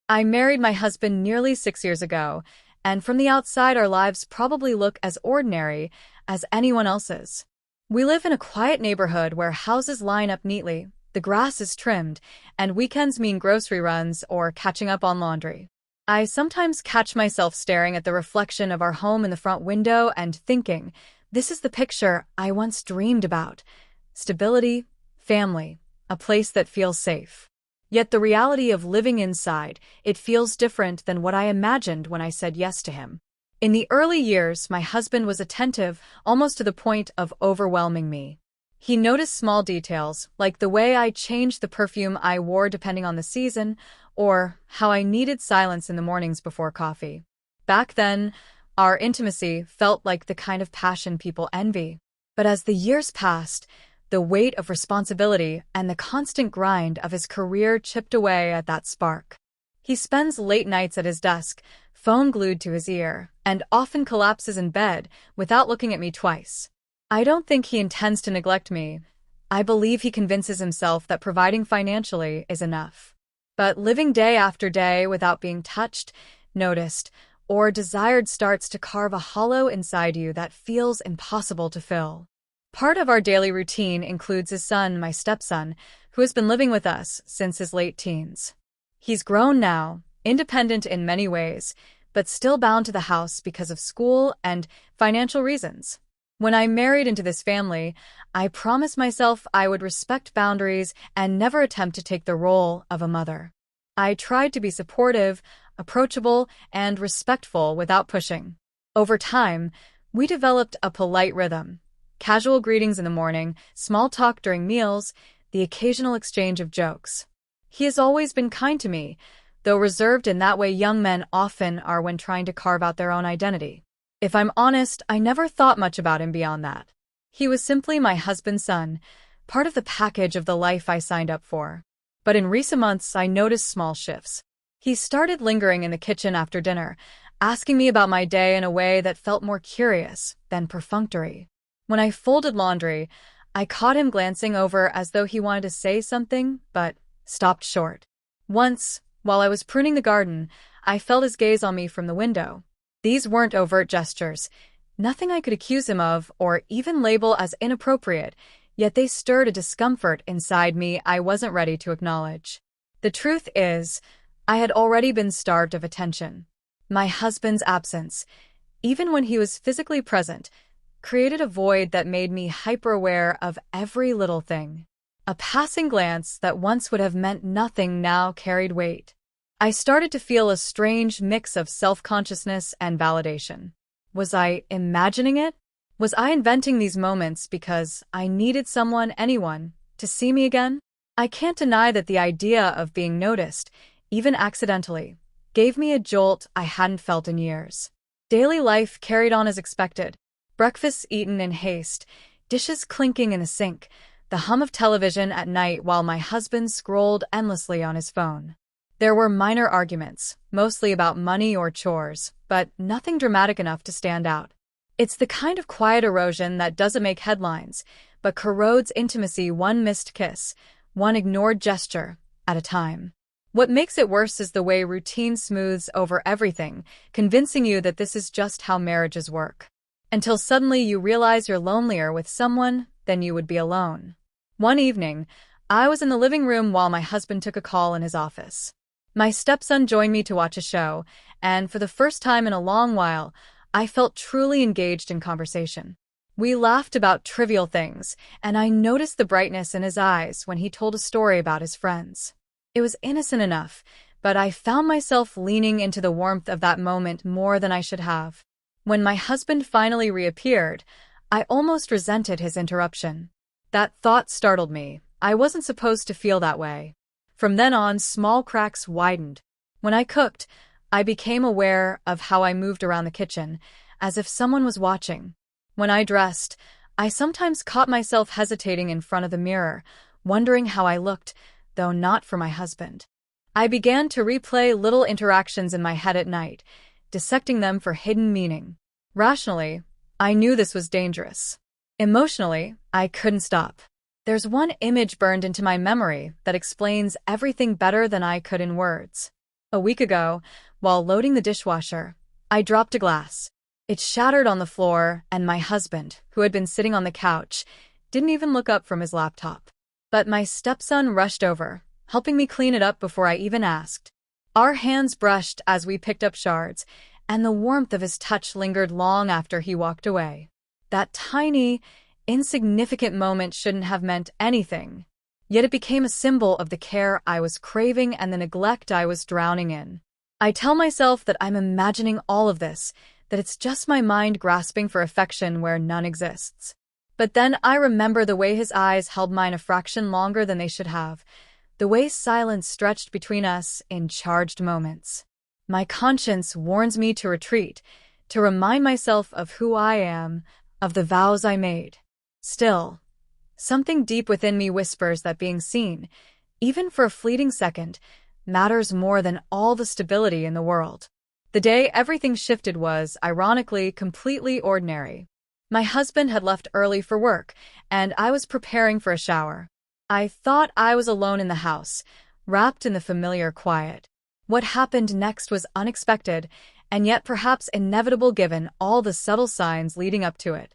I married my husband nearly 6 years ago, and from the outside our lives probably look as ordinary as anyone else's. We live in a quiet neighborhood where houses line up neatly, the grass is trimmed, and weekends mean grocery runs or catching up on laundry. I sometimes catch myself staring at the reflection of our home in the front window and thinking, this is the picture I once dreamed about. Stability, family, a place that feels safe. Yet the reality of living inside, it feels different than what I imagined when I said yes to him. In the early years, my husband was attentive, almost to the point of overwhelming me. He noticed small details, like the way I changed the perfume I wore depending on the season, or how I needed silence in the mornings before coffee. Back then, our intimacy felt like the kind of passion people envy. But as the years passed, the weight of responsibility and the constant grind of his career chipped away at that spark. He spends late nights at his desk, phone glued to his ear, and often collapses in bed without looking at me twice. I don't think he intends to neglect me. I believe he convinces himself that providing financially is enough. But living day after day without being touched, noticed, or desired starts to carve a hollow inside you that feels impossible to fill. Part of our daily routine includes his son, my stepson, who has been living with us since his late teens. He's grown now, independent in many ways, but still bound to the house because of school and financial reasons. When I married into this family, I promised myself I would respect boundaries and never attempt to take the role of a mother. I tried to be supportive, approachable, and respectful without pushing. Over time, we developed a polite rhythm. Casual greetings in the morning, small talk during meals, the occasional exchange of jokes. He has always been kind to me, though reserved in that way young men often are when trying to carve out their own identity. If I'm honest, I never thought much about him beyond that. He was simply my husband's son, part of the package of the life I signed up for. But in recent months, I noticed small shifts. He started lingering in the kitchen after dinner, asking me about my day in a way that felt more curious than perfunctory. When I folded laundry, I caught him glancing over as though he wanted to say something, but stopped short. Once, while I was pruning the garden, I felt his gaze on me from the window. These weren't overt gestures, nothing I could accuse him of or even label as inappropriate, yet they stirred a discomfort inside me I wasn't ready to acknowledge. The truth is, I had already been starved of attention. My husband's absence, even when he was physically present, created a void that made me hyper-aware of every little thing. A passing glance that once would have meant nothing now carried weight. I started to feel a strange mix of self-consciousness and validation. Was I imagining it? Was I inventing these moments because I needed someone, anyone, to see me again? I can't deny that the idea of being noticed, even accidentally, gave me a jolt I hadn't felt in years. Daily life carried on as expected. Breakfasts eaten in haste, dishes clinking in the sink, the hum of television at night while my husband scrolled endlessly on his phone. There were minor arguments, mostly about money or chores, but nothing dramatic enough to stand out. It's the kind of quiet erosion that doesn't make headlines, but corrodes intimacy one missed kiss, one ignored gesture, at a time. What makes it worse is the way routine smooths over everything, convincing you that this is just how marriages work. Until suddenly you realize you're lonelier with someone than you would be alone. One evening, I was in the living room while my husband took a call in his office. My stepson joined me to watch a show, and for the first time in a long while, I felt truly engaged in conversation. We laughed about trivial things, and I noticed the brightness in his eyes when he told a story about his friends. It was innocent enough, but I found myself leaning into the warmth of that moment more than I should have. When my husband finally reappeared, I almost resented his interruption. That thought startled me. I wasn't supposed to feel that way. From then on, small cracks widened. When I cooked, I became aware of how I moved around the kitchen, as if someone was watching. When I dressed, I sometimes caught myself hesitating in front of the mirror, wondering how I looked, though not for my husband. I began to replay little interactions in my head at night, dissecting them for hidden meaning. Rationally, I knew this was dangerous. Emotionally, I couldn't stop. There's one image burned into my memory that explains everything better than I could in words. A week ago, while loading the dishwasher, I dropped a glass. It shattered on the floor, and my husband, who had been sitting on the couch, didn't even look up from his laptop. But my stepson rushed over, helping me clean it up before I even asked. Our hands brushed as we picked up shards, and the warmth of his touch lingered long after he walked away. That tiny, insignificant moment shouldn't have meant anything. Yet it became a symbol of the care I was craving and the neglect I was drowning in. I tell myself that I'm imagining all of this, that it's just my mind grasping for affection where none exists. But then I remember the way his eyes held mine a fraction longer than they should have, the way silence stretched between us in charged moments. My conscience warns me to retreat, to remind myself of who I am, of the vows I made. Still, something deep within me whispers that being seen, even for a fleeting second, matters more than all the stability in the world. The day everything shifted was, ironically, completely ordinary. My husband had left early for work, and I was preparing for a shower. I thought I was alone in the house, wrapped in the familiar quiet. What happened next was unexpected, and yet perhaps inevitable given all the subtle signs leading up to it.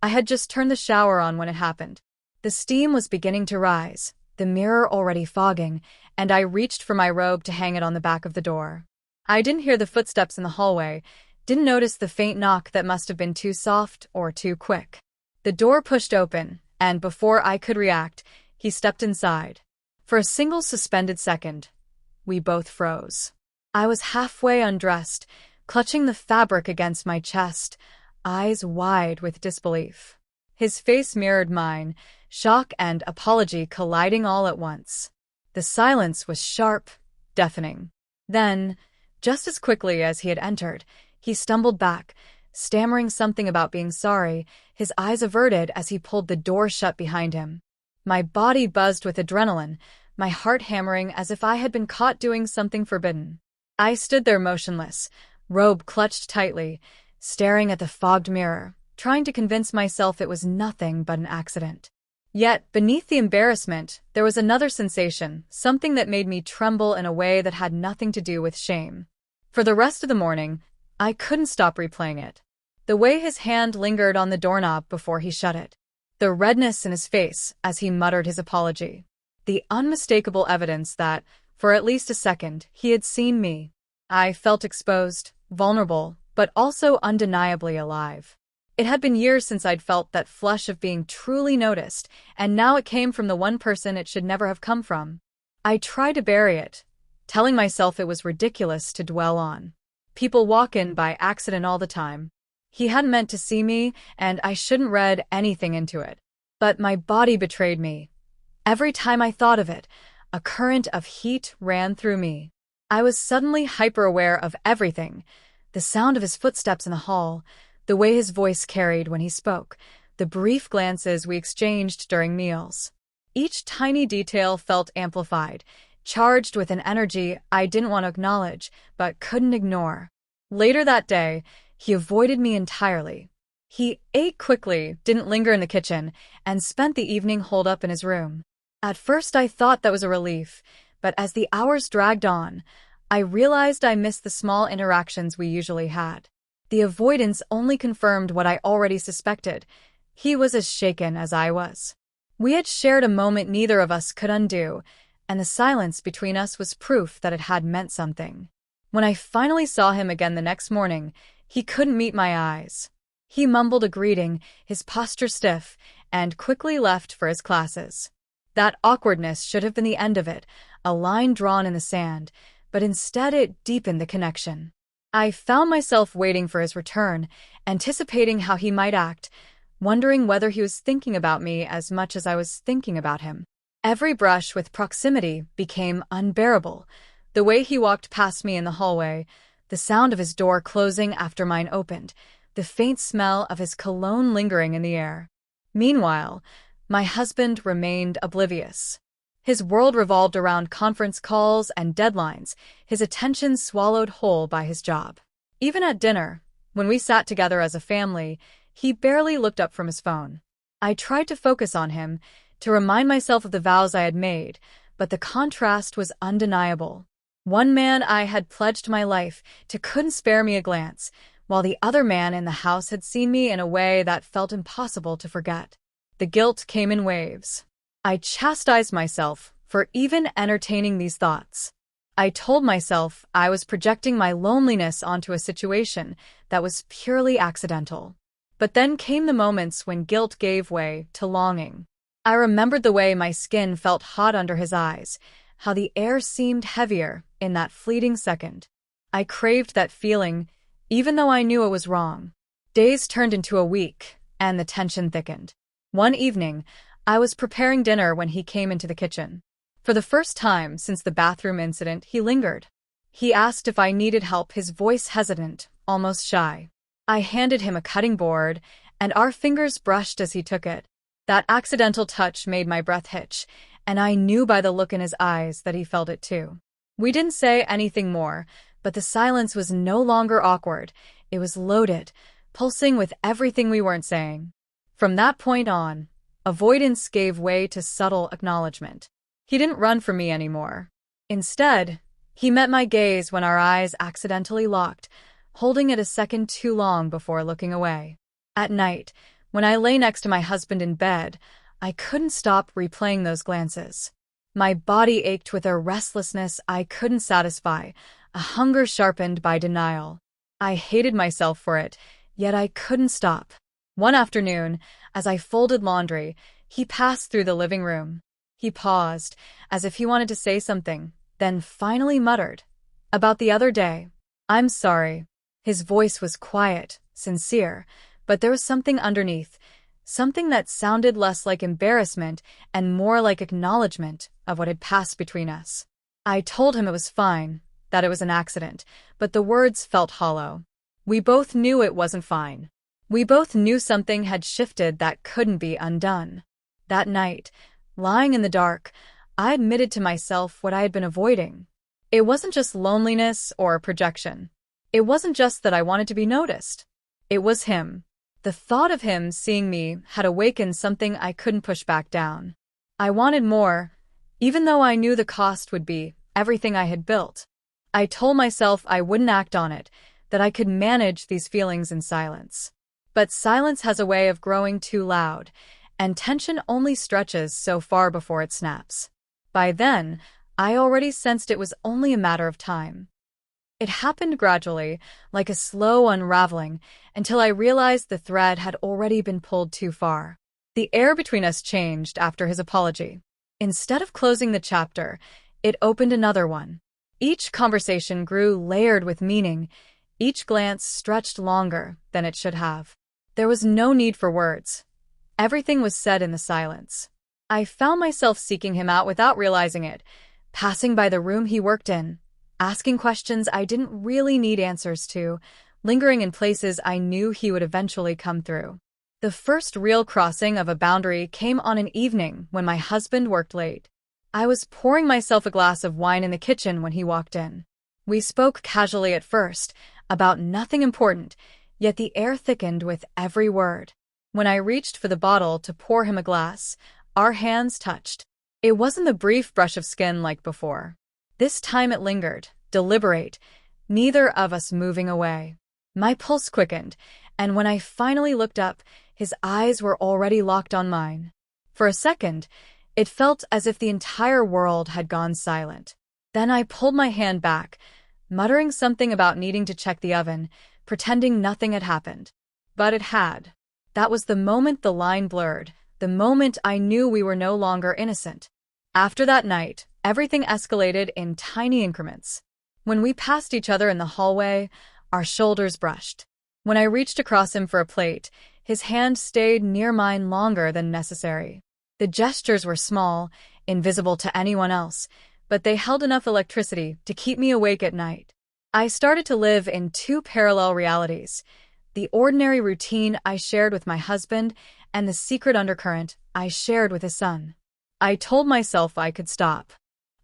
I had just turned the shower on when it happened. The steam was beginning to rise, the mirror already fogging, and I reached for my robe to hang it on the back of the door. I didn't hear the footsteps in the hallway, didn't notice the faint knock that must have been too soft or too quick. The door pushed open, and before I could react, he stepped inside. For a single suspended second, we both froze. I was halfway undressed, clutching the fabric against my chest, eyes wide with disbelief. His face mirrored mine, shock and apology colliding all at once. The silence was sharp, deafening. Then, just as quickly as he had entered, he stumbled back, stammering something about being sorry, his eyes averted as he pulled the door shut behind him. My body buzzed with adrenaline, my heart hammering as if I had been caught doing something forbidden. I stood there motionless, robe clutched tightly, staring at the fogged mirror, trying to convince myself it was nothing but an accident. Yet, beneath the embarrassment, there was another sensation, something that made me tremble in a way that had nothing to do with shame. For the rest of the morning, I couldn't stop replaying it. The way his hand lingered on the doorknob before he shut it. The redness in his face as he muttered his apology. The unmistakable evidence that, for at least a second, he had seen me. I felt exposed, vulnerable, but also undeniably alive. It had been years since I'd felt that flush of being truly noticed, and now it came from the one person it should never have come from. I tried to bury it, telling myself it was ridiculous to dwell on. People walk in by accident all the time. He hadn't meant to see me, and I shouldn't read anything into it. But my body betrayed me. Every time I thought of it, a current of heat ran through me. I was suddenly hyper-aware of everything. The sound of his footsteps in the hall, the way his voice carried when he spoke, the brief glances we exchanged during meals. Each tiny detail felt amplified, charged with an energy I didn't want to acknowledge, but couldn't ignore. Later that day, he avoided me entirely. He ate quickly, didn't linger in the kitchen, and spent the evening holed up in his room. At first I thought that was a relief, but as the hours dragged on, I realized I missed the small interactions we usually had. The avoidance only confirmed what I already suspected. He was as shaken as I was. We had shared a moment neither of us could undo, and the silence between us was proof that it had meant something. When I finally saw him again the next morning, he couldn't meet my eyes. He mumbled a greeting, his posture stiff, and quickly left for his classes. That awkwardness should have been the end of it, a line drawn in the sand, but instead it deepened the connection. I found myself waiting for his return, anticipating how he might act, wondering whether he was thinking about me as much as I was thinking about him. Every brush with proximity became unbearable. The way he walked past me in the hallway, the sound of his door closing after mine opened, the faint smell of his cologne lingering in the air. Meanwhile, my husband remained oblivious. His world revolved around conference calls and deadlines, his attention swallowed whole by his job. Even at dinner, when we sat together as a family, he barely looked up from his phone. I tried to focus on him, to remind myself of the vows I had made, but the contrast was undeniable. One man I had pledged my life to couldn't spare me a glance, while the other man in the house had seen me in a way that felt impossible to forget. The guilt came in waves. I chastised myself for even entertaining these thoughts. I told myself I was projecting my loneliness onto a situation that was purely accidental. But then came the moments when guilt gave way to longing. I remembered the way my skin felt hot under his eyes, how the air seemed heavier in that fleeting second. I craved that feeling, even though I knew it was wrong. Days turned into a week, and the tension thickened. One evening, I was preparing dinner when he came into the kitchen. For the first time since the bathroom incident, he lingered. He asked if I needed help, his voice hesitant, almost shy. I handed him a cutting board, and our fingers brushed as he took it. That accidental touch made my breath hitch, and I knew by the look in his eyes that he felt it too. We didn't say anything more, but the silence was no longer awkward. It was loaded, pulsing with everything we weren't saying. From that point on, avoidance gave way to subtle acknowledgement. He didn't run from me anymore. Instead, he met my gaze when our eyes accidentally locked, holding it a second too long before looking away. At night, when I lay next to my husband in bed, I couldn't stop replaying those glances. My body ached with a restlessness I couldn't satisfy, a hunger sharpened by denial. I hated myself for it, yet I couldn't stop. One afternoon, as I folded laundry, he passed through the living room. He paused, as if he wanted to say something, then finally muttered, "About the other day. I'm sorry." His voice was quiet, sincere, but there was something underneath, something that sounded less like embarrassment and more like acknowledgement of what had passed between us. I told him it was fine, that it was an accident, but the words felt hollow. We both knew it wasn't fine. We both knew something had shifted that couldn't be undone. That night, lying in the dark, I admitted to myself what I had been avoiding. It wasn't just loneliness or projection. It wasn't just that I wanted to be noticed. It was him. The thought of him seeing me had awakened something I couldn't push back down. I wanted more, even though I knew the cost would be everything I had built. I told myself I wouldn't act on it, that I could manage these feelings in silence. But silence has a way of growing too loud, and tension only stretches so far before it snaps. By then, I already sensed it was only a matter of time. It happened gradually, like a slow unraveling, until I realized the thread had already been pulled too far. The air between us changed after his apology. Instead of closing the chapter, it opened another one. Each conversation grew layered with meaning, each glance stretched longer than it should have. There was no need for words. Everything was said in the silence. I found myself seeking him out without realizing it, passing by the room he worked in, asking questions I didn't really need answers to, lingering in places I knew he would eventually come through. The first real crossing of a boundary came on an evening when my husband worked late. I was pouring myself a glass of wine in the kitchen when he walked in. We spoke casually at first, about nothing important, yet the air thickened with every word. When I reached for the bottle to pour him a glass, our hands touched. It wasn't the brief brush of skin like before. This time it lingered, deliberate, neither of us moving away. My pulse quickened, and when I finally looked up, his eyes were already locked on mine. For a second, it felt as if the entire world had gone silent. Then I pulled my hand back, muttering something about needing to check the oven, pretending nothing had happened. But it had. That was the moment the line blurred, the moment I knew we were no longer innocent. After that night, everything escalated in tiny increments. When we passed each other in the hallway, our shoulders brushed. When I reached across him for a plate, his hand stayed near mine longer than necessary. The gestures were small, invisible to anyone else, but they held enough electricity to keep me awake at night. I started to live in two parallel realities: the ordinary routine I shared with my husband and the secret undercurrent I shared with his son. I told myself I could stop.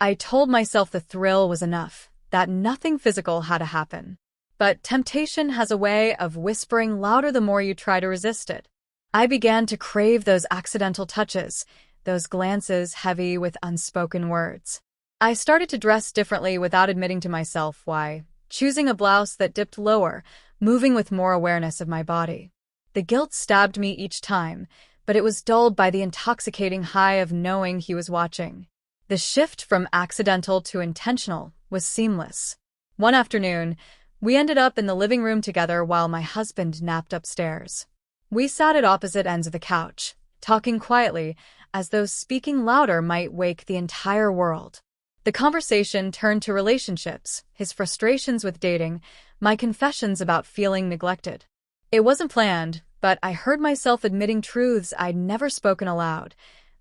I told myself the thrill was enough, that nothing physical had to happen. But temptation has a way of whispering louder the more you try to resist it. I began to crave those accidental touches, those glances heavy with unspoken words. I started to dress differently without admitting to myself why, choosing a blouse that dipped lower, moving with more awareness of my body. The guilt stabbed me each time, but it was dulled by the intoxicating high of knowing he was watching. The shift from accidental to intentional was seamless. One afternoon, we ended up in the living room together while my husband napped upstairs. We sat at opposite ends of the couch, talking quietly, as though speaking louder might wake the entire world. The conversation turned to relationships, his frustrations with dating, my confessions about feeling neglected. It wasn't planned, but I heard myself admitting truths I'd never spoken aloud.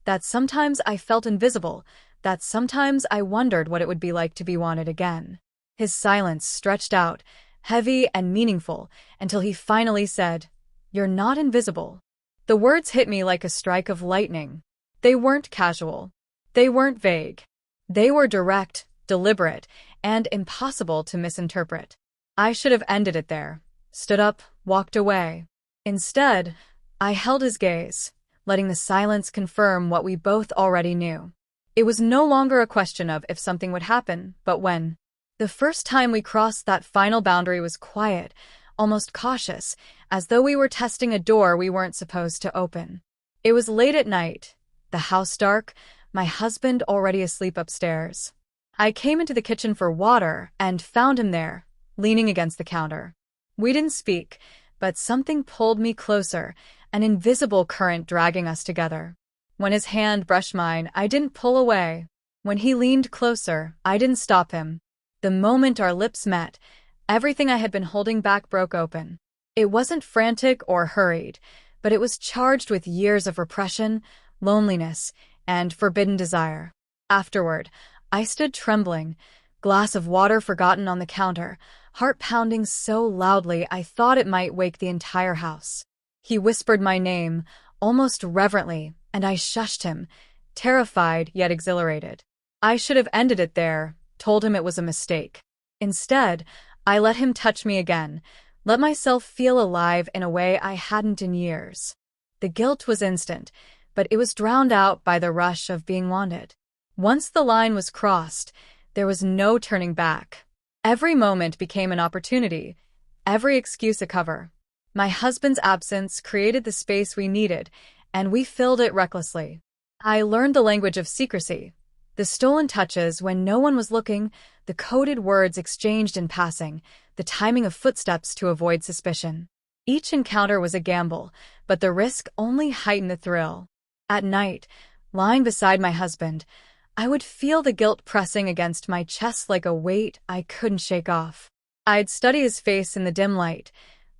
That sometimes I felt invisible, that sometimes I wondered what it would be like to be wanted again. His silence stretched out, heavy and meaningful, until he finally said, "You're not invisible." The words hit me like a strike of lightning. They weren't casual. They weren't vague. They were direct, deliberate, and impossible to misinterpret. I should have ended it there, stood up, walked away. Instead, I held his gaze, letting the silence confirm what we both already knew. It was no longer a question of if something would happen, but when. The first time we crossed that final boundary was quiet, almost cautious, as though we were testing a door we weren't supposed to open. It was late at night, the house dark, my husband already asleep upstairs. I came into the kitchen for water and found him there, leaning against the counter. We didn't speak, but something pulled me closer, an invisible current dragging us together. When his hand brushed mine, I didn't pull away. When he leaned closer, I didn't stop him. The moment our lips met, everything I had been holding back broke open. It wasn't frantic or hurried, but it was charged with years of repression, loneliness, and forbidden desire. Afterward, I stood trembling, glass of water forgotten on the counter, heart pounding so loudly I thought it might wake the entire house. He whispered my name, almost reverently, and I shushed him, terrified yet exhilarated. I should have ended it there, told him it was a mistake. Instead, I let him touch me again, let myself feel alive in a way I hadn't in years. The guilt was instant, but it was drowned out by the rush of being wanted. Once the line was crossed, there was no turning back. Every moment became an opportunity, every excuse a cover. My husband's absence created the space we needed, and we filled it recklessly. I learned the language of secrecy, the stolen touches when no one was looking, the coded words exchanged in passing, the timing of footsteps to avoid suspicion. Each encounter was a gamble, but the risk only heightened the thrill. At night, lying beside my husband, I would feel the guilt pressing against my chest like a weight I couldn't shake off. I'd study his face in the dim light,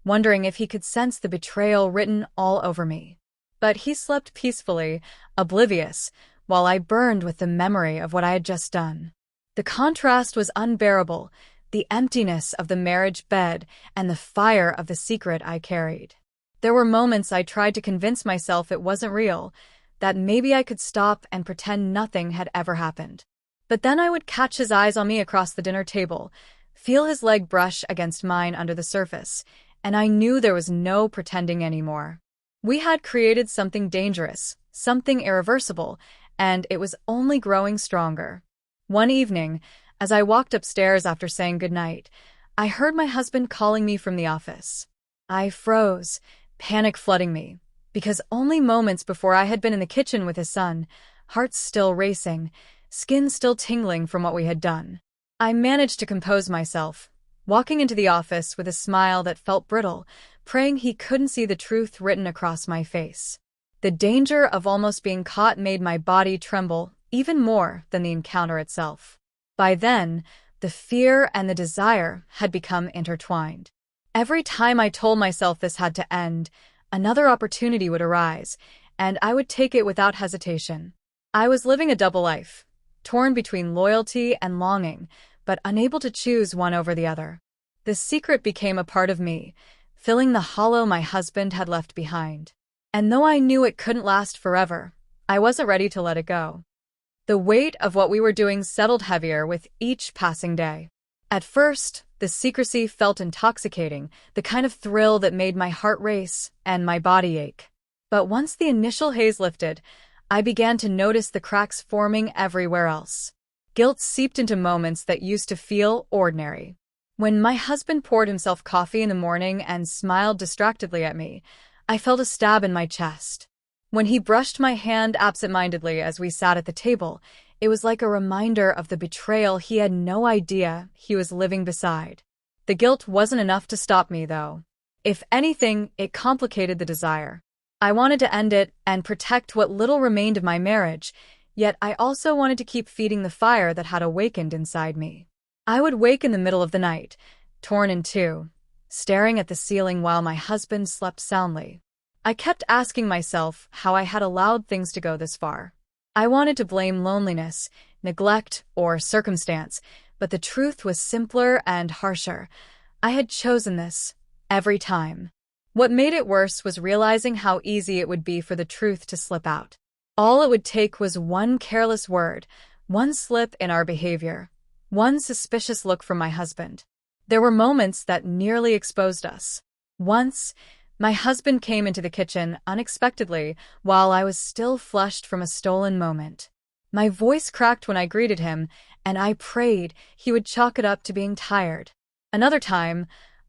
wondering if he could sense the betrayal written all over me. But he slept peacefully, oblivious, while I burned with the memory of what I had just done. The contrast was unbearable, the emptiness of the marriage bed and the fire of the secret I carried. There were moments I tried to convince myself it wasn't real, that maybe I could stop and pretend nothing had ever happened. But then I would catch his eyes on me across the dinner table, feel his leg brush against mine under the surface, and I knew there was no pretending anymore. We had created something dangerous, something irreversible, and it was only growing stronger. One evening, as I walked upstairs after saying goodnight, I heard my husband calling me from the office. I froze, panic flooding me, because only moments before I had been in the kitchen with his son, heart still racing, skin still tingling from what we had done. I managed to compose myself, walking into the office with a smile that felt brittle, praying he couldn't see the truth written across my face. The danger of almost being caught made my body tremble even more than the encounter itself. By then, the fear and the desire had become intertwined. Every time I told myself this had to end, another opportunity would arise, and I would take it without hesitation. I was living a double life, torn between loyalty and longing, but unable to choose one over the other. The secret became a part of me, filling the hollow my husband had left behind. And though I knew it couldn't last forever, I wasn't ready to let it go. The weight of what we were doing settled heavier with each passing day. At first, the secrecy felt intoxicating, the kind of thrill that made my heart race and my body ache. But once the initial haze lifted, I began to notice the cracks forming everywhere else. Guilt seeped into moments that used to feel ordinary. When my husband poured himself coffee in the morning and smiled distractedly at me, I felt a stab in my chest. When he brushed my hand absent-mindedly as we sat at the table, it was like a reminder of the betrayal he had no idea he was living beside. The guilt wasn't enough to stop me, though. If anything, it complicated the desire. I wanted to end it and protect what little remained of my marriage, yet I also wanted to keep feeding the fire that had awakened inside me. I would wake in the middle of the night, torn in two, staring at the ceiling while my husband slept soundly. I kept asking myself how I had allowed things to go this far. I wanted to blame loneliness, neglect, or circumstance, but the truth was simpler and harsher. I had chosen this, every time. What made it worse was realizing how easy it would be for the truth to slip out. All it would take was one careless word, one slip in our behavior, one suspicious look from my husband. There were moments that nearly exposed us. Once, my husband came into the kitchen unexpectedly while I was still flushed from a stolen moment. My voice cracked when I greeted him, and I prayed he would chalk it up to being tired. Another time,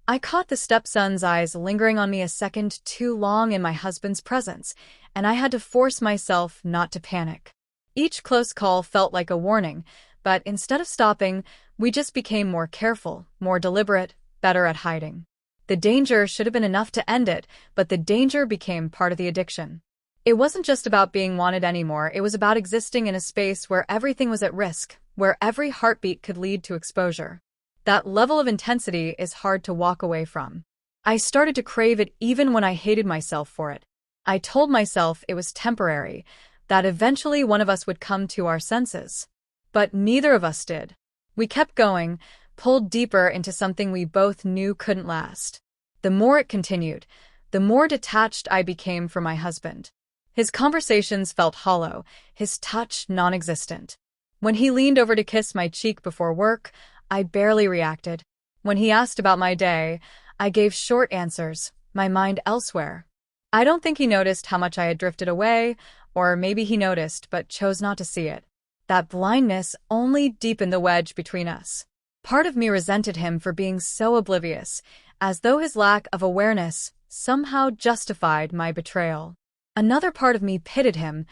I caught the stepson's eyes lingering on me a second too long in my husband's presence, and I had to force myself not to panic. Each close call felt like a warning, but instead of stopping, we just became more careful, more deliberate, better at hiding. The danger should have been enough to end it, but the danger became part of the addiction. It wasn't just about being wanted anymore, it was about existing in a space where everything was at risk, where every heartbeat could lead to exposure. That level of intensity is hard to walk away from. I started to crave it even when I hated myself for it. I told myself it was temporary, that eventually one of us would come to our senses. But neither of us did. We kept going, pulled deeper into something we both knew couldn't last. The more it continued, the more detached I became from my husband. His conversations felt hollow, his touch non-existent. When he leaned over to kiss my cheek before work, I barely reacted. When he asked about my day, I gave short answers, my mind elsewhere. I don't think he noticed how much I had drifted away, or maybe he noticed but chose not to see it. That blindness only deepened the wedge between us. Part of me resented him for being so oblivious, as though his lack of awareness somehow justified my betrayal. Another part of me pitied him,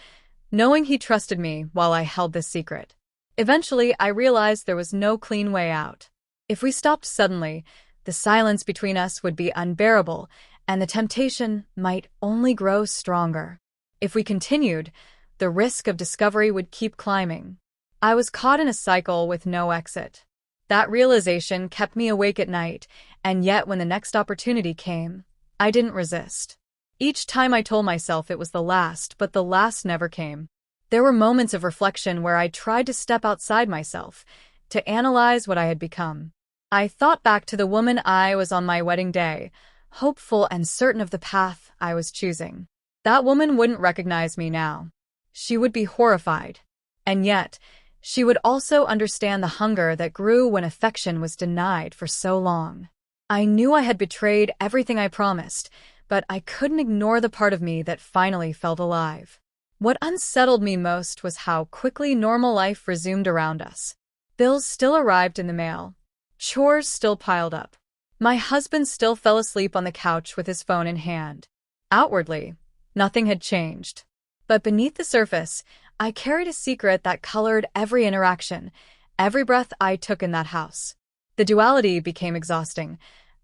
knowing he trusted me while I held this secret. Eventually, I realized there was no clean way out. If we stopped suddenly, the silence between us would be unbearable, and the temptation might only grow stronger. If we continued, the risk of discovery would keep climbing. I was caught in a cycle with no exit. That realization kept me awake at night, and yet when the next opportunity came, I didn't resist. Each time I told myself it was the last, but the last never came. There were moments of reflection where I tried to step outside myself, to analyze what I had become. I thought back to the woman I was on my wedding day, hopeful and certain of the path I was choosing. That woman wouldn't recognize me now. She would be horrified. And yet, she would also understand the hunger that grew when affection was denied for so long. I knew I had betrayed everything I promised, but I couldn't ignore the part of me that finally felt alive. What unsettled me most was how quickly normal life resumed around us. Bills still arrived in the mail. Chores still piled up. My husband still fell asleep on the couch with his phone in hand. Outwardly, nothing had changed. But beneath the surface, I carried a secret that colored every interaction, every breath I took in that house. The duality became exhausting,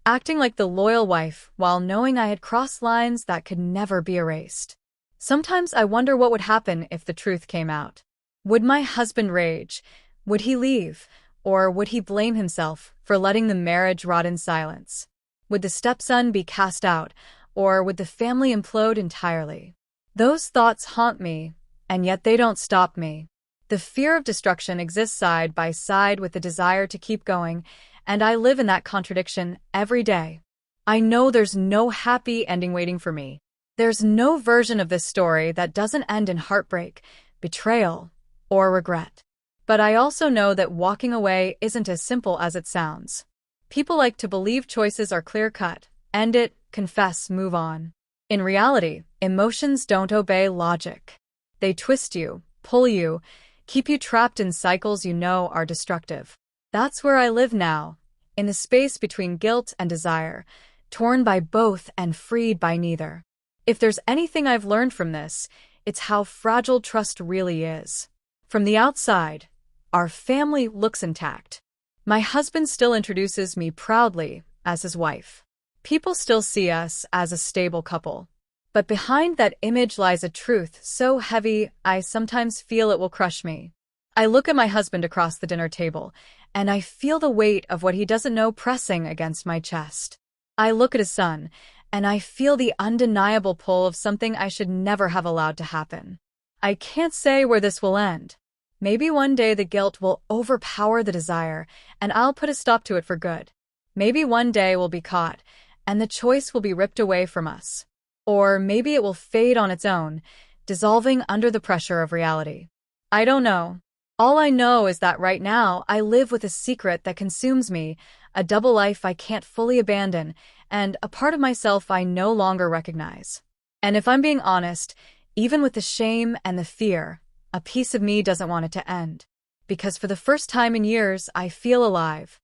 acting like the loyal wife while knowing I had crossed lines that could never be erased. Sometimes I wonder what would happen if the truth came out. Would my husband rage? Would he leave? Or would he blame himself for letting the marriage rot in silence? Would the stepson be cast out? Or would the family implode entirely? Those thoughts haunt me, and yet they don't stop me. The fear of destruction exists side by side with the desire to keep going, and I live in that contradiction every day. I know there's no happy ending waiting for me. There's no version of this story that doesn't end in heartbreak, betrayal, or regret. But I also know that walking away isn't as simple as it sounds. People like to believe choices are clear-cut, end it, confess, move on. In reality, emotions don't obey logic. They twist you, pull you, keep you trapped in cycles you know are destructive. That's where I live now, in the space between guilt and desire, torn by both and freed by neither. If there's anything I've learned from this, it's how fragile trust really is. From the outside, our family looks intact. My husband still introduces me proudly as his wife. People still see us as a stable couple. But behind that image lies a truth so heavy I sometimes feel it will crush me. I look at my husband across the dinner table, and I feel the weight of what he doesn't know pressing against my chest. I look at his son, and I feel the undeniable pull of something I should never have allowed to happen. I can't say where this will end. Maybe one day the guilt will overpower the desire, and I'll put a stop to it for good. Maybe one day we'll be caught, and the choice will be ripped away from us. Or maybe it will fade on its own, dissolving under the pressure of reality. I don't know. All I know is that right now I live with a secret that consumes me, a double life I can't fully abandon, and a part of myself I no longer recognize. And if I'm being honest, even with the shame and the fear, a piece of me doesn't want it to end. Because for the first time in years, I feel alive.